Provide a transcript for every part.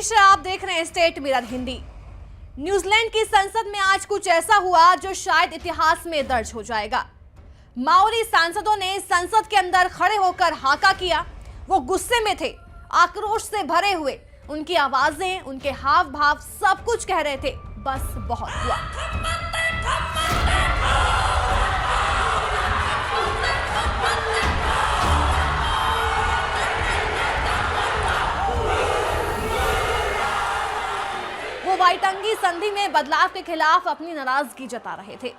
नमस्कार, आप देख रहे हैं स्टेट मिरर हिंदी। न्यूजीलैंड की संसद में आज कुछ ऐसा हुआ जो शायद इतिहास में दर्ज हो जाएगा। माओरी सांसदों ने संसद के अंदर खड़े होकर हाका किया। वो गुस्से में थे, आक्रोश से भरे हुए। उनकी आवाजें, उनके हाव भाव सब कुछ कह रहे थे, बस बहुत हुआ। वाइटांगी संधि में बदलाव के खिलाफ अपनी नाराजगी जता रहे थे।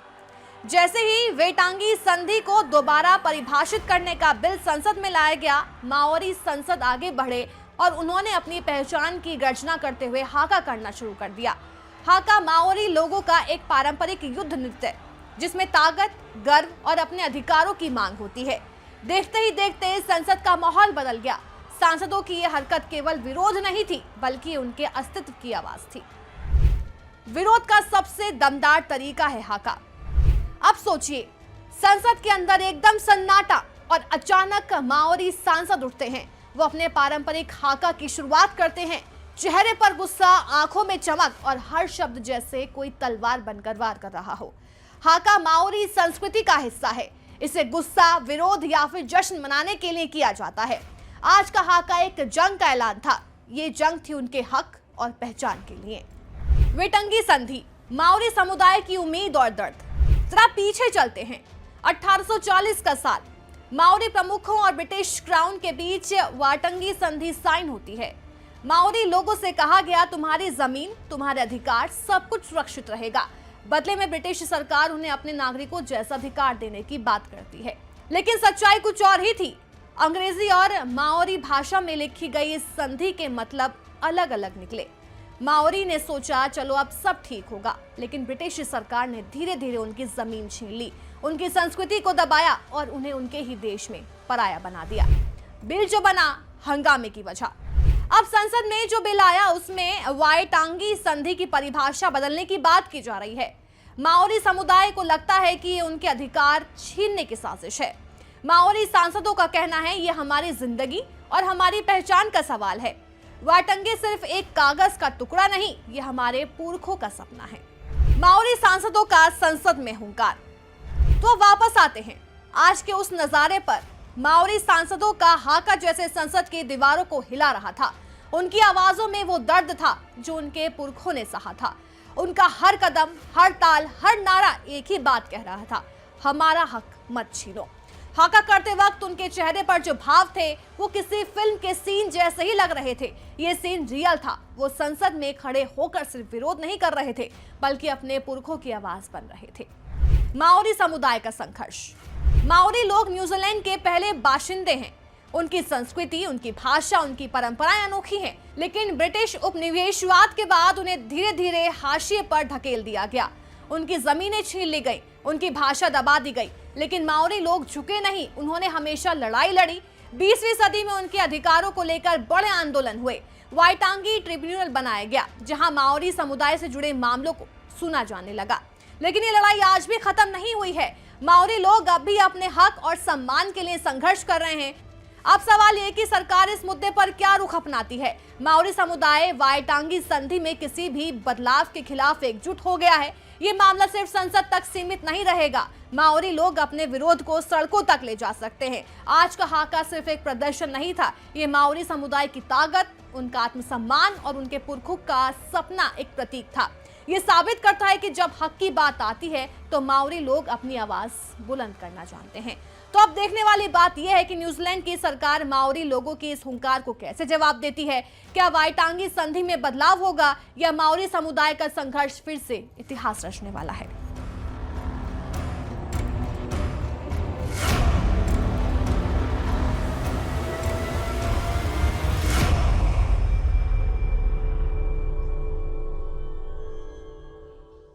जैसे ही वेटांगी संधि को दोबारा परिभाषित करने का बिल संसद में लाया गया, माओरी संसद आगे बढ़े और उन्होंने अपनी पहचान की गर्जना करते हुए हाका करना शुरू कर दिया। हाका माओरी लोगों का एक पारंपरिक युद्ध नृत्य, जिसमें ताकत, गर्व और अपने अधिकारों की मांग होती है। देखते ही देखते संसद का माहौल बदल गया। सांसदों की यह हरकत केवल विरोध नहीं थी, बल्कि उनके अस्तित्व की आवाज थी। विरोध का सबसे दमदार तरीका है हाका। अब सोचिए, संसद के अंदर एकदम सन्नाटा और अचानक माओरी सांसद उठते हैं। वो अपने पारंपरिक हाका की शुरुआत करते हैं। चेहरे पर गुस्सा, आंखों में चमक और हर शब्द जैसे कोई तलवार बनकर वार कर रहा हो। हाका माओरी संस्कृति का हिस्सा है। इसे गुस्सा, विरोध या फिर जश्न मनाने के लिए किया जाता है। आज का हाका एक जंग का ऐलान था। ये जंग थी उनके हक और पहचान के लिए। वेटांगी संधि, माओरी समुदाय की उम्मीद और दर्द। जरा पीछे चलते हैं। 1840 का साल, माओरी प्रमुखों और ब्रिटिश क्राउन के बीच वाटंगी संधि साइन होती है। माओरी लोगों से कहा गया, तुम्हारी जमीन, तुम्हारे अधिकार, सब कुछ सुरक्षित रहेगा। बदले में ब्रिटिश सरकार उन्हें अपने नागरिकों जैसा अधिकार देने की बात करती है। लेकिन सच्चाई कुछ और ही थी। अंग्रेजी और माओरी भाषा में लिखी गई इस संधि के मतलब अलग अलग निकले। माओरी ने सोचा, चलो अब सब ठीक होगा, लेकिन ब्रिटिश सरकार ने धीरे धीरे उनकी जमीन छीन ली, उनकी संस्कृति को दबाया और उन्हें उनके ही देश में पराया बना दिया। बिल जो बना, हंगामे की वजह। अब संसद में जो बिल आया, उसमें वाइटांगी संधि की परिभाषा बदलने की बात की जा रही है। माओरी समुदाय को लगता है कि ये उनके अधिकार छीनने की साजिश है। माओरी सांसदों का कहना है, ये हमारी जिंदगी और हमारी पहचान का सवाल है। वाटंगी सिर्फ एक कागज का टुकड़ा नहीं, ये हमारे पुरखों का सपना है। माओरी सांसदों का संसद में हुंकार। तो वापस आते हैं आज के उस नजारे पर। माओरी सांसदों का हाका जैसे संसद की दीवारों को हिला रहा था। उनकी आवाजों में वो दर्द था जो उनके पुरखों ने सहा था। उनका हर कदम, हर ताल, हर नारा एक ही बात कह रहा था, हमारा हक मत छीनो। हाका करते वक्त उनके चेहरे पर जो भाव थे, वो किसी फिल्म के सीन जैसे ही लग रहे थे। ये सीन रियल था। वो संसद में खड़े होकर सिर्फ विरोध नहीं कर रहे थे, बल्कि अपने पुरखों की आवाज बन रहे थे। माओरी समुदाय का संघर्ष। माओरी लोग न्यूजीलैंड के पहले बाशिंदे हैं। उनकी संस्कृति, उनकी भाषा, उनकी परंपराएं अनोखी हैं, लेकिन ब्रिटिश उपनिवेशवाद के बाद उन्हें धीरे धीरे हाशिए पर ढकेल दिया गया। उनकी जमीनें छीन ली गई, उनकी भाषा दबा दी गई, लेकिन माओरी लोग झुके नहीं। उन्होंने हमेशा लड़ाई लड़ी। 20वीं सदी में उनके अधिकारों को लेकर बड़े आंदोलन हुए। वाइटांगी ट्रिब्यूनल बनाया गया, जहां माओरी समुदाय से जुड़े मामलों को सुना जाने लगा। लेकिन ये लड़ाई आज भी खत्म नहीं हुई है। माओरी लोग अब भी अपने हक और सम्मान के लिए संघर्ष कर रहे हैं। अब सवाल ये कि सरकार इस मुद्दे पर क्या रुख अपनाती है। माओरी समुदाय वाइटांगी संधि में किसी भी बदलाव के खिलाफ एकजुट हो गया है। ये मामला सिर्फ संसद तक सीमित नहीं रहेगा। माओरी लोग अपने विरोध को सड़कों तक ले जा सकते हैं। आज का हाका सिर्फ एक प्रदर्शन नहीं था, ये माओरी समुदाय की ताकत, उनका आत्मसम्मान और उनके पुरखों का सपना एक प्रतीक था। ये साबित करता है कि जब हक की बात आती है तो माओरी लोग अपनी आवाज बुलंद करना जानते हैं। तो अब देखने वाली बात यह है कि न्यूजीलैंड की सरकार माओरी लोगों की इस हुंकार को कैसे जवाब देती है। क्या वाइटांगी संधि में बदलाव होगा या माओरी समुदाय का संघर्ष फिर से इतिहास रचने वाला है।